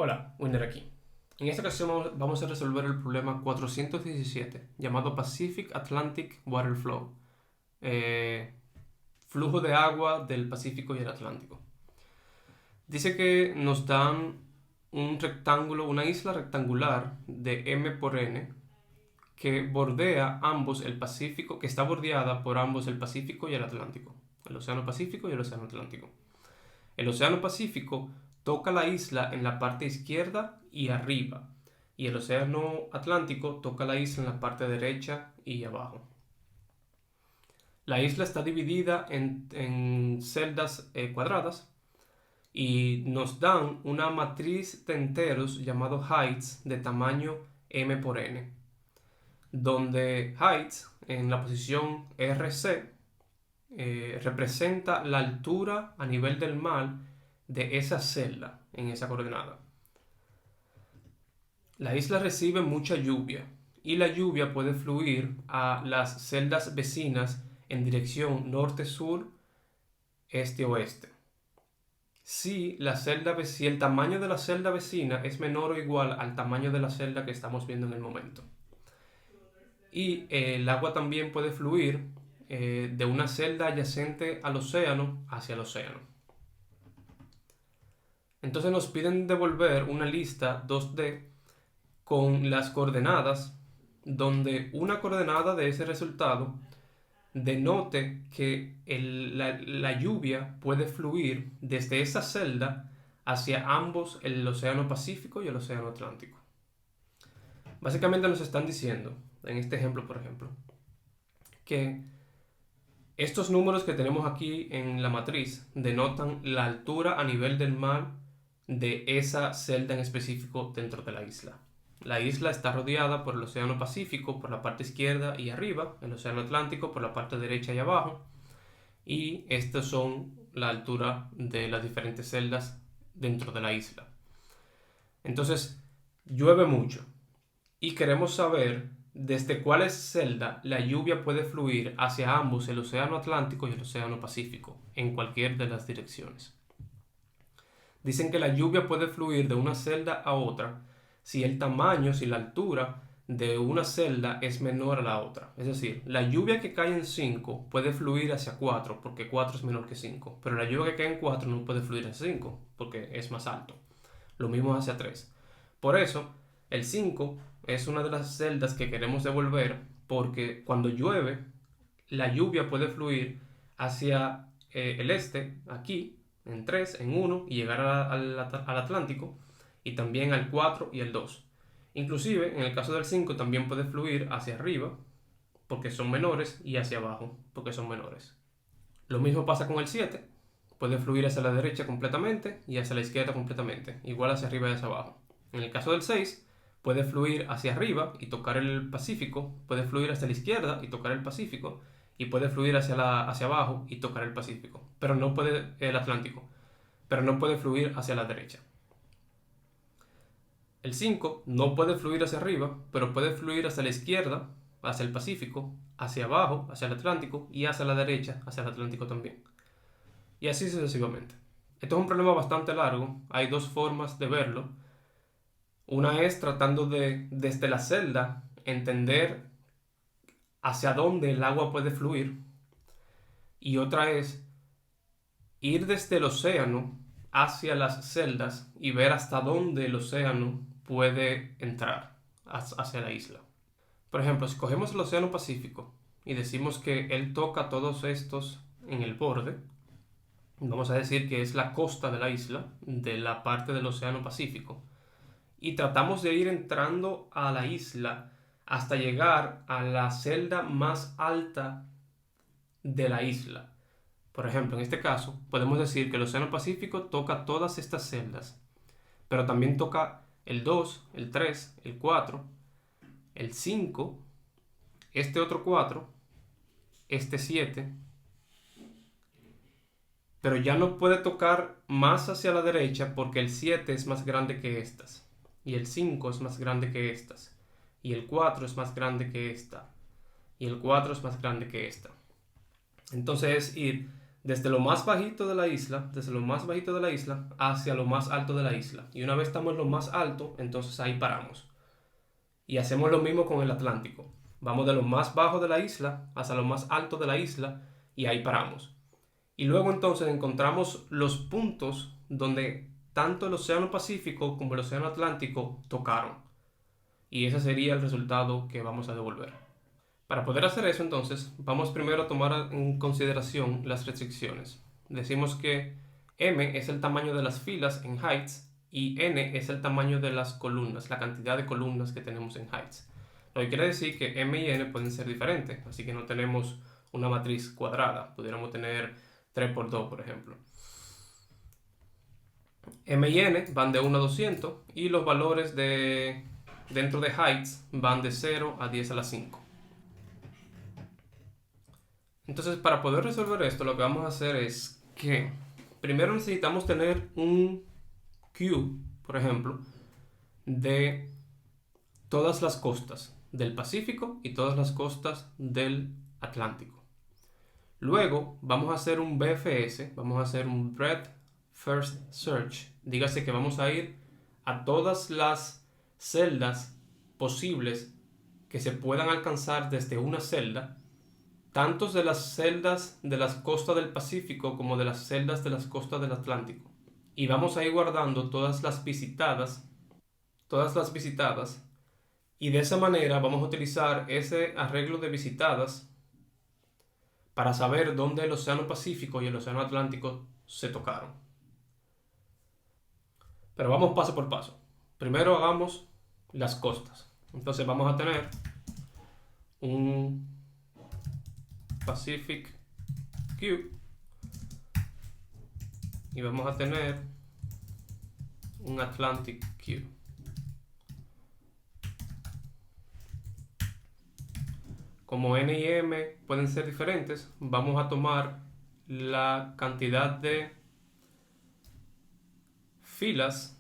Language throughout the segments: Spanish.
Hola, Winner aquí. En esta ocasión vamos a resolver el problema 417, llamado Pacific Atlantic Water Flow, flujo de agua del Pacífico y el Atlántico. Dice que nos dan un rectángulo, una isla rectangular de m por n que bordea ambos el Pacífico, que está bordeada por ambos el Pacífico y el Atlántico, el Océano Pacífico y el Océano Atlántico. El Océano Pacífico toca la isla en la parte izquierda y arriba, y el Océano Atlántico toca la isla en la parte derecha y abajo. La isla está dividida en celdas cuadradas y nos dan una matriz de enteros llamado heights de tamaño m por n, donde heights en la posición RC representa la altura a nivel del mar de esa celda en esa coordenada. La isla recibe mucha lluvia y la lluvia puede fluir a las celdas vecinas en dirección norte-sur, este-oeste. Si el tamaño de la celda vecina es menor o igual al tamaño de la celda que estamos viendo en el momento. Y el agua también puede fluir de una celda adyacente al océano hacia el océano. Entonces nos piden devolver una lista 2D con las coordenadas, donde una coordenada de ese resultado denote que la lluvia puede fluir desde esa celda hacia ambos, el Océano Pacífico y el Océano Atlántico. Básicamente nos están diciendo, en este ejemplo por ejemplo, que estos números que tenemos aquí en la matriz denotan la altura a nivel del mar de esa celda en específico dentro de la isla. La isla está rodeada por el Océano Pacífico por la parte izquierda y arriba, el Océano Atlántico por la parte derecha y abajo, y estas son la altura de las diferentes celdas dentro de la isla. Entonces, llueve mucho y queremos saber desde cuál celda la lluvia puede fluir hacia ambos, el Océano Atlántico y el Océano Pacífico, en cualquier de las direcciones. Dicen que la lluvia puede fluir de una celda a otra si la altura de una celda es menor a la otra. Es decir, la lluvia que cae en 5 puede fluir hacia 4 porque 4 es menor que 5, pero la lluvia que cae en 4 no puede fluir hacia 5 porque es más alto. Lo mismo hacia 3. Por eso, el 5 es una de las celdas que queremos devolver porque cuando llueve, la lluvia puede fluir hacia el este, aquí, en 3, en 1 y llegar al Atlántico, y también al 4 y el 2. Inclusive, en el caso del 5 también puede fluir hacia arriba, porque son menores, y hacia abajo, porque son menores. Lo mismo pasa con el 7. Puede fluir hacia la derecha completamente y hacia la izquierda completamente, igual hacia arriba y hacia abajo. En el caso del 6, puede fluir hacia arriba y tocar el Pacífico, puede fluir hacia la izquierda y tocar el Pacífico, y puede fluir hacia abajo y tocar el Pacífico, pero no puede el Atlántico, pero no puede fluir hacia la derecha. El 5 no puede fluir hacia arriba, pero puede fluir hacia la izquierda, hacia el Pacífico, hacia abajo, hacia el Atlántico, y hacia la derecha, hacia el Atlántico también. Y así sucesivamente. Esto es un problema bastante largo, hay dos formas de verlo. Una es tratando de, desde la celda, entender hacia dónde el agua puede fluir. Y otra es ir desde el océano hacia las celdas y ver hasta dónde el océano puede entrar hacia la isla. Por ejemplo, si cogemos el Océano Pacífico y decimos que él toca todos estos en el borde, vamos a decir que es la costa de la isla, de la parte del Océano Pacífico, y tratamos de ir entrando a la isla hasta llegar a la celda más alta de la isla. Por ejemplo, en este caso, podemos decir que el Océano Pacífico toca todas estas celdas, pero también toca el 2, el 3, el 4, el 5, este otro 4, este 7, pero ya no puede tocar más hacia la derecha porque el 7 es más grande que estas, y el 5 es más grande que estas, y el 4 es más grande que esta, y el 4 es más grande que esta. Entonces es ir desde lo más bajito de la isla, hacia lo más alto de la isla. Y una vez estamos en lo más alto, entonces ahí paramos. Y hacemos lo mismo con el Atlántico. Vamos de lo más bajo de la isla hasta lo más alto de la isla y ahí paramos. Y luego entonces encontramos los puntos donde tanto el Océano Pacífico como el Océano Atlántico tocaron. Y ese sería el resultado que vamos a devolver. Para poder hacer eso entonces, vamos primero a tomar en consideración las restricciones. Decimos que m es el tamaño de las filas en heights y n es el tamaño de las columnas, la cantidad de columnas que tenemos en heights. Lo que quiere decir que m y n pueden ser diferentes, así que no tenemos una matriz cuadrada, pudiéramos tener 3 por 2 por ejemplo. M y n van de 1 a 200 y los valores dentro de heights van de 0 a 10 a la 5. Entonces, para poder resolver esto, lo que vamos a hacer es que primero necesitamos tener un Q, por ejemplo, de todas las costas del Pacífico y todas las costas del Atlántico. Luego vamos a hacer un BFS, vamos a hacer un Breadth First Search. Dígase que vamos a ir a todas las celdas posibles que se puedan alcanzar desde una celda, tanto de las celdas de las costas del Pacífico como de las celdas de las costas del Atlántico. Y vamos a ir guardando todas las visitadas, y de esa manera vamos a utilizar ese arreglo de visitadas para saber dónde el Océano Pacífico y el Océano Atlántico se tocaron. Pero vamos paso por paso. Primero hagamos las costas. Entonces vamos a tener un Pacific Q y vamos a tener un Atlantic Q. Como n y m pueden ser diferentes, vamos a tomar la cantidad de filas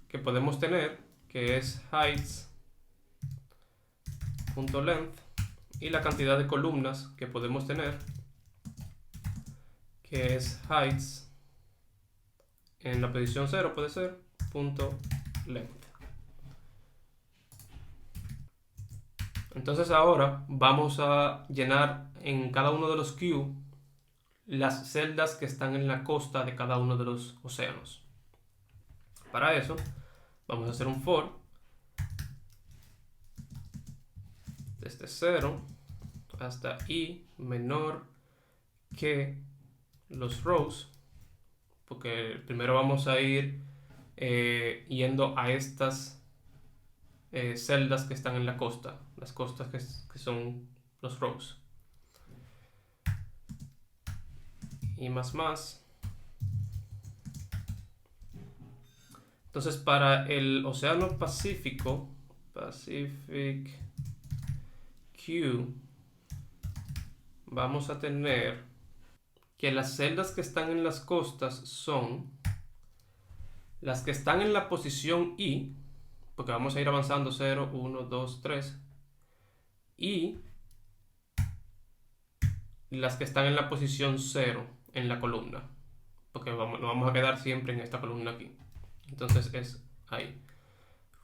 que podemos tener, que es heights.length, y la cantidad de columnas que podemos tener, que es heights en la posición 0 puede ser .length. Entonces ahora vamos a llenar en cada uno de los Q las celdas que están en la costa de cada uno de los océanos. Para eso vamos a hacer un for desde 0 hasta i menor que los rows, porque primero vamos a ir yendo a estas celdas que están en la costa, las costas que son los rows. Y más. Entonces para el Océano Pacífico, Pacific Q, vamos a tener que las celdas que están en las costas son las que están en la posición I, porque vamos a ir avanzando 0, 1, 2, 3, y las que están en la posición 0 en la columna, porque nos vamos a quedar siempre en esta columna aquí. Entonces es ahí.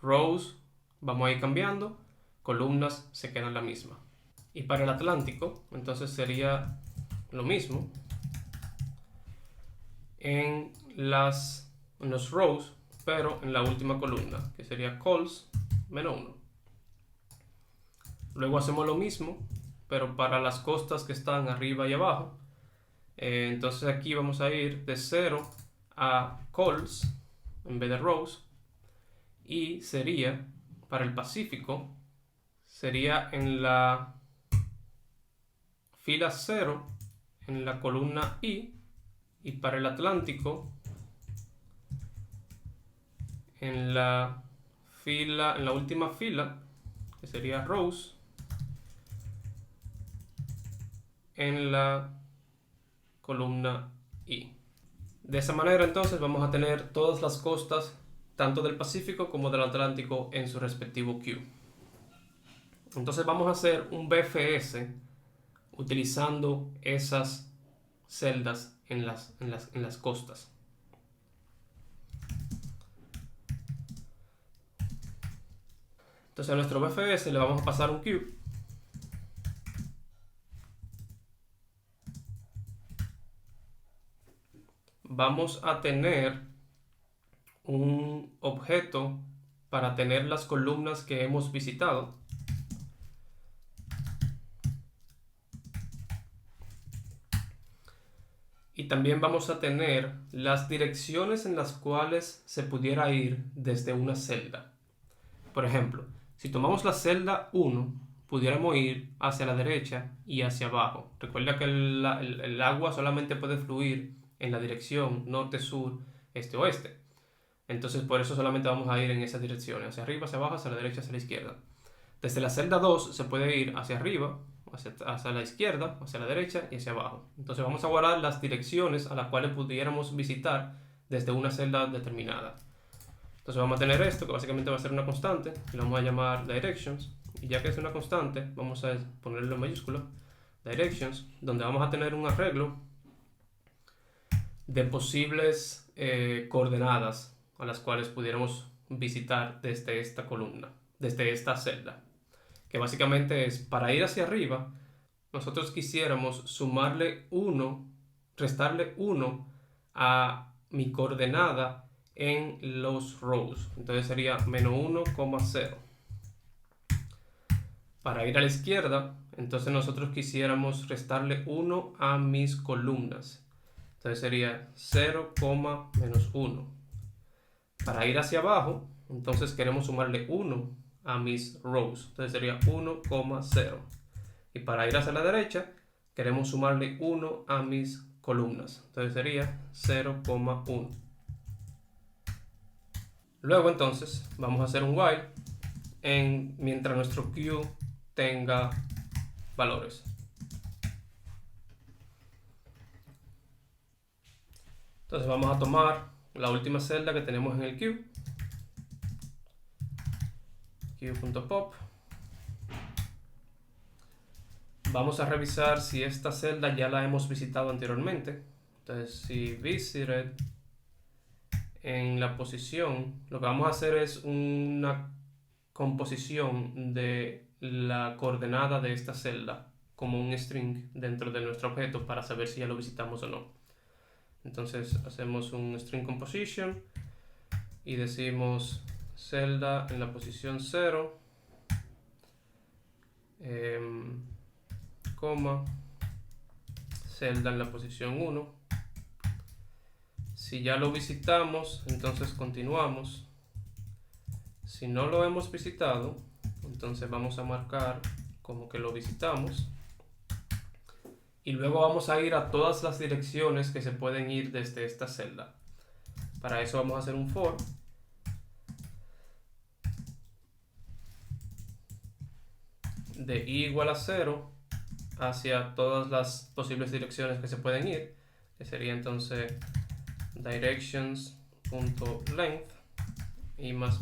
Rows vamos a ir cambiando, columnas se quedan la misma. Y para el Atlántico, entonces sería lo mismo. En los rows, pero en la última columna, que sería cols menos 1. Luego hacemos lo mismo, pero para las costas que están arriba y abajo. Entonces aquí vamos a ir de 0 a cols en vez de rows, y sería para el Pacífico, sería en la fila 0 en la columna I, y para el Atlántico en la última fila, que sería rows, en la columna I. De esa manera entonces vamos a tener todas las costas tanto del Pacífico como del Atlántico en su respectivo Q. Entonces vamos a hacer un BFS utilizando esas celdas en las costas. Entonces a nuestro BFS le vamos a pasar un queue. Vamos a tener un objeto para tener las columnas que hemos visitado. Y también vamos a tener las direcciones en las cuales se pudiera ir desde una celda. Por ejemplo, si tomamos la celda 1, pudiéramos ir hacia la derecha y hacia abajo. Recuerda que el agua solamente puede fluir en la dirección norte, sur, este, oeste. Entonces por eso solamente vamos a ir en esas direcciones, hacia arriba, hacia abajo, hacia la derecha, hacia la izquierda. Desde la celda 2 se puede ir hacia arriba, hacia la izquierda, hacia la derecha y hacia abajo. Entonces vamos a guardar las direcciones a las cuales pudiéramos visitar desde una celda determinada. Entonces vamos a tener esto, que básicamente va a ser una constante, y lo vamos a llamar directions. Y ya que es una constante, vamos a ponerlo en mayúscula, directions, donde vamos a tener un arreglo de posibles coordenadas a las cuales pudiéramos visitar desde esta columna, desde esta celda. Que básicamente es, para ir hacia arriba, nosotros quisiéramos sumarle 1, restarle 1 a mi coordenada en los rows. Entonces sería menos 1,0. Para ir a la izquierda, entonces nosotros quisiéramos restarle 1 a mis columnas. Entonces sería 0, menos 1. Para ir hacia abajo, entonces queremos sumarle 1 a mis rows. Entonces sería 1,0. Y para ir hacia la derecha, queremos sumarle 1 a mis columnas. Entonces sería 0,1. Luego entonces vamos a hacer un while mientras nuestro queue tenga valores. Entonces vamos a tomar la última celda que tenemos en el queue, queue.pop. Vamos a revisar si esta celda ya la hemos visitado anteriormente. Entonces si visited en la posición, lo que vamos a hacer es una composición de la coordenada de esta celda como un string dentro de nuestro objeto para saber si ya lo visitamos o no. Entonces hacemos un string composition y decimos celda en la posición 0, coma, celda en la posición 1. Si ya lo visitamos, entonces continuamos. Si no lo hemos visitado, entonces vamos a marcar como que lo visitamos. Y luego vamos a ir a todas las direcciones que se pueden ir desde esta celda. Para eso vamos a hacer un for. De i igual a 0 hacia todas las posibles direcciones que se pueden ir. Que sería entonces directions.length y más.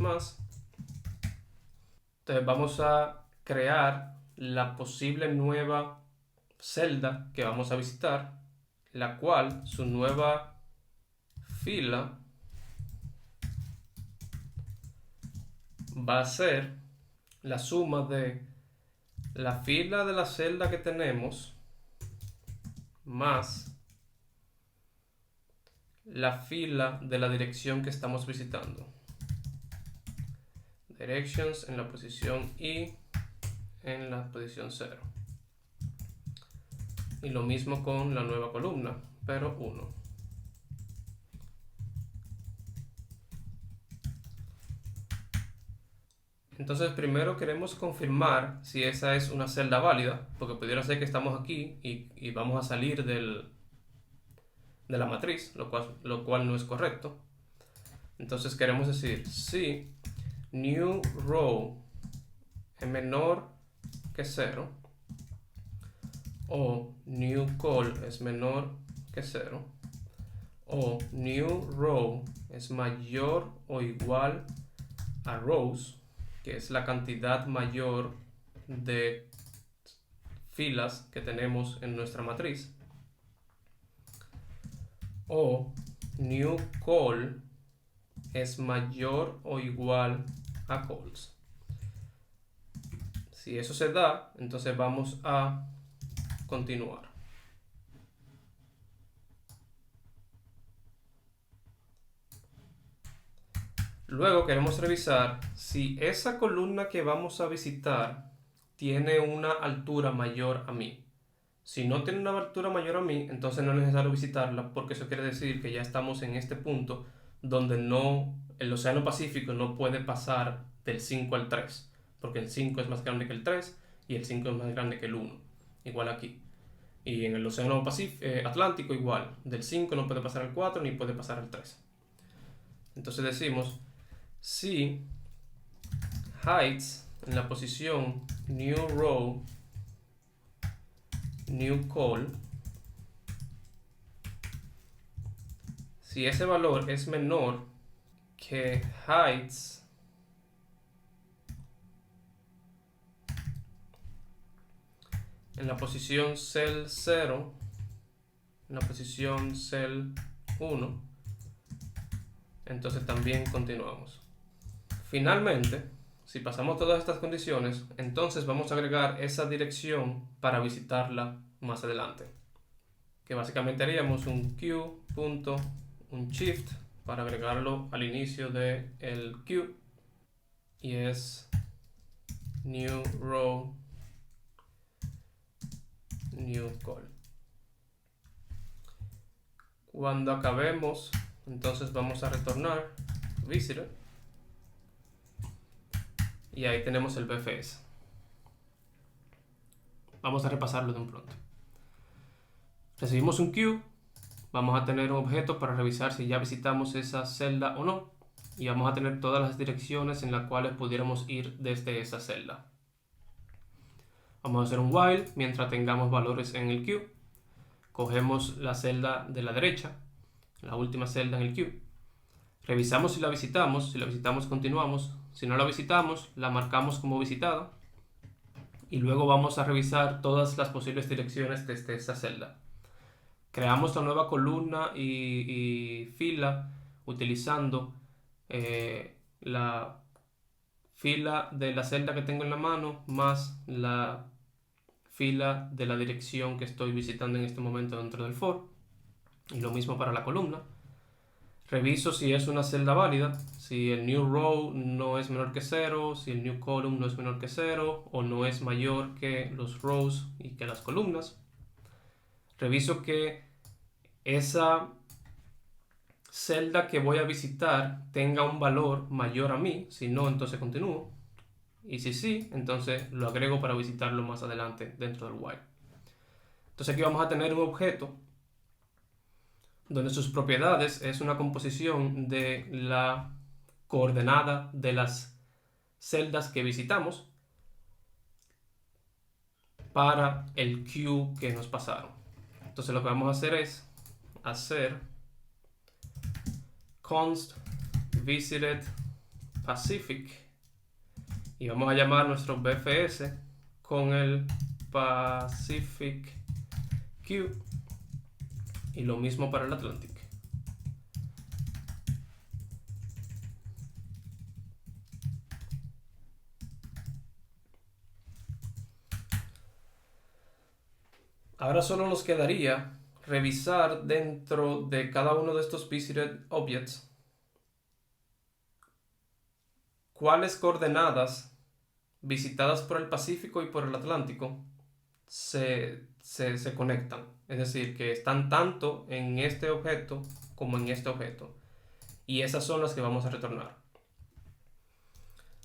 Entonces vamos a crear la posible nueva celda que vamos a visitar, la cual su nueva fila va a ser la suma de la fila de la celda que tenemos más la fila de la dirección que estamos visitando. Directions en la posición i en la posición 0. Y lo mismo con la nueva columna, pero 1. Entonces primero queremos confirmar si esa es una celda válida, porque pudiera ser que estamos aquí y vamos a salir de la matriz, lo cual no es correcto. Entonces queremos decir si new row es menor que 0 o new call es menor que 0 o new row es mayor o igual a rows, que es la cantidad mayor de filas que tenemos en nuestra matriz, o new call es mayor o igual a calls. Si eso se da, entonces vamos a continuar. Luego queremos revisar si esa columna que vamos a visitar tiene una altura mayor a 1000. Si no tiene una altura mayor a 1000, entonces no es necesario visitarla, porque eso quiere decir que ya estamos en este punto donde el océano Pacífico no puede pasar del 5 al 3, porque el 5 es más grande que el 3 y el 5 es más grande que el 1, igual aquí. Y en el océano Atlántico igual, del 5 no puede pasar al 4 ni puede pasar al 3. Entonces decimos, si heights en la posición new row, new call, si ese valor es menor que heights en la posición cell 0, en la posición cell 1, entonces también continuamos. Finalmente, si pasamos todas estas condiciones, entonces vamos a agregar esa dirección para visitarla más adelante, que básicamente haríamos un un shift para agregarlo al inicio del queue, y es new row new call. Cuando acabemos, entonces vamos a retornar visitor, y ahí tenemos el BFS. Vamos a repasarlo de un pronto. Recibimos un queue, vamos a tener un objeto para revisar si ya visitamos esa celda o no, y vamos a tener todas las direcciones en las cuales pudiéramos ir desde esa celda. Vamos a hacer un while mientras tengamos valores en el queue. Cogemos la celda de la derecha, la última celda en el queue. Revisamos si la visitamos continuamos, si no la visitamos la marcamos como visitada, y luego vamos a revisar todas las posibles direcciones desde esa celda. Creamos la nueva columna y fila utilizando la fila de la celda que tengo en la mano más la fila de la dirección que estoy visitando en este momento dentro del for, y lo mismo para la columna. Reviso si es una celda válida, si el new row no es menor que 0, si el new column no es menor que 0 o no es mayor que los rows y que las columnas. Reviso que esa celda que voy a visitar tenga un valor mayor a 1000, si no, entonces continúo. Y si sí, entonces lo agrego para visitarlo más adelante dentro del while. Entonces aquí vamos a tener un objeto donde sus propiedades es una composición de la coordenada de las celdas que visitamos para el queue que nos pasaron. Entonces lo que vamos a hacer es hacer const visited Pacific, y vamos a llamar nuestro BFS con el Pacific queue, y lo mismo para el Atlantic. Ahora solo nos quedaría revisar dentro de cada uno de estos visited objects cuáles coordenadas visitadas por el Pacífico y por el Atlántico se conectan. Es decir, que están tanto en este objeto como en este objeto. Y esas son las que vamos a retornar.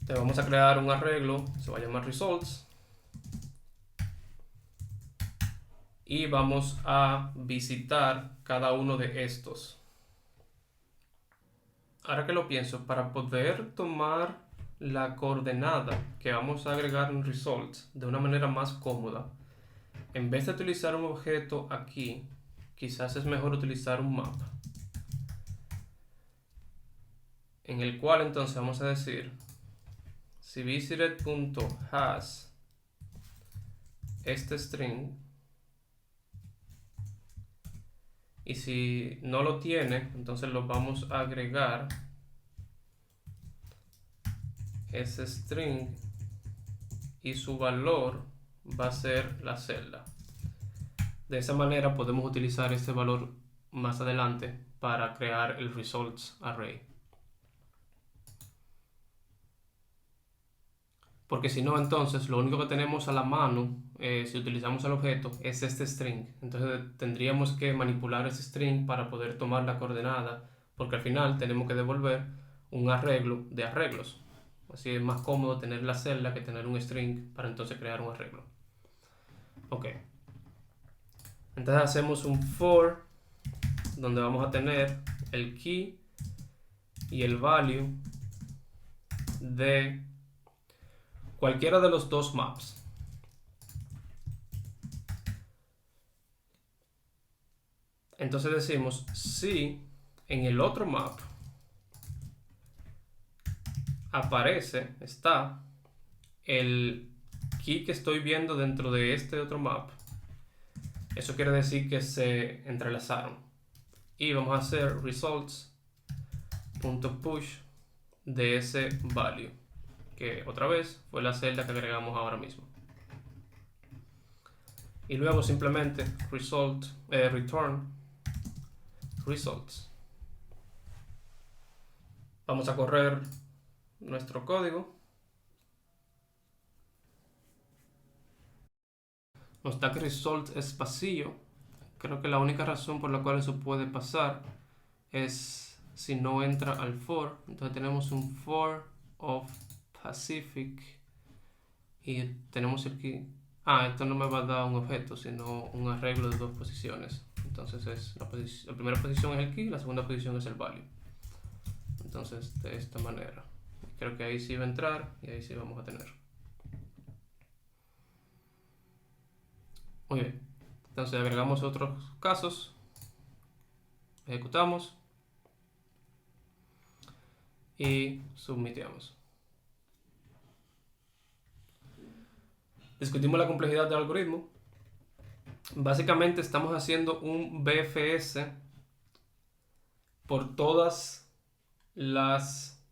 Entonces vamos a crear un arreglo, se va a llamar results. Y vamos a visitar cada uno de estos. Ahora que lo pienso, para poder tomar la coordenada que vamos a agregar en results de una manera más cómoda, en vez de utilizar un objeto aquí, quizás es mejor utilizar un mapa, en el cual entonces vamos a decir si visited.has este string, y si no lo tiene, entonces lo vamos a agregar ese string y su valor va a ser la celda. De esa manera podemos utilizar este valor más adelante para crear el results array. Porque si no, entonces lo único que tenemos a la mano, si utilizamos el objeto, es este string. Entonces tendríamos que manipular ese string para poder tomar la coordenada, porque al final tenemos que devolver un arreglo de arreglos. Así es más cómodo tener la celda que tener un string para entonces crear un arreglo. Ok. Entonces hacemos un for donde vamos a tener el key y el value de cualquiera de los dos maps. Entonces decimos si en el otro map está el key que estoy viendo dentro de este otro map, eso quiere decir que se entrelazaron. Y vamos a hacer results.push de ese value, que otra vez fue la celda que agregamos ahora mismo. Y luego simplemente return results. Vamos a correr nuestro código. Nos da que result es vacío. Creo que la única razón por la cual eso puede pasar es si no entra al for. Entonces tenemos un for of Pacific y tenemos el key. Esto no me va a dar un objeto, sino un arreglo de dos posiciones. Entonces la primera posición es el key, la segunda posición es el value. Entonces de esta manera. Creo que ahí sí va a entrar y ahí sí vamos a tener. Muy bien. Entonces agregamos otros casos. Ejecutamos. Y submitamos. Discutimos la complejidad del algoritmo. Básicamente estamos haciendo un BFS por todas las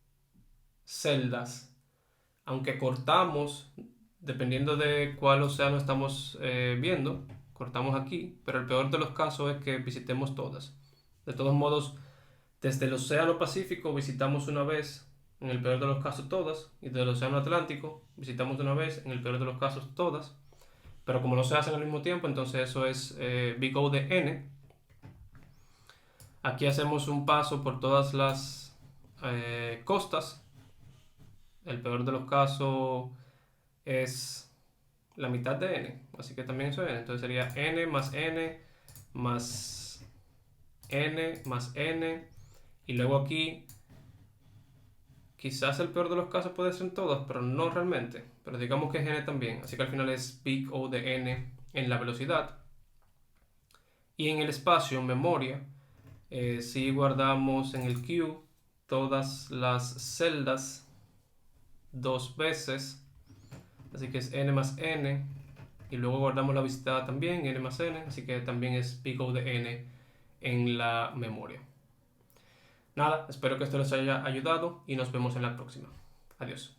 celdas. Aunque cortamos, dependiendo de cuál océano estamos viendo, cortamos aquí, pero el peor de los casos es que visitemos todas. De todos modos, desde el océano Pacífico visitamos una vez, en el peor de los casos todas, y desde el océano Atlántico visitamos una vez, en el peor de los casos todas. Pero como no se hacen al mismo tiempo, entonces eso es big O de n. Aquí hacemos un paso por todas las costas. El peor de los casos es la mitad de n, así que también eso es n. Entonces sería n más n más n más n. Y luego aquí, quizás el peor de los casos puede ser en todas, pero no realmente. Pero digamos que es n también. Así que al final es big O de n en la velocidad. Y en el espacio, en memoria, si guardamos en el queue todas las celdas dos veces. Así que es n más n. Y luego guardamos la visitada también, n más n. Así que también es big O de n en la memoria. Nada, espero que esto les haya ayudado y nos vemos en la próxima. Adiós.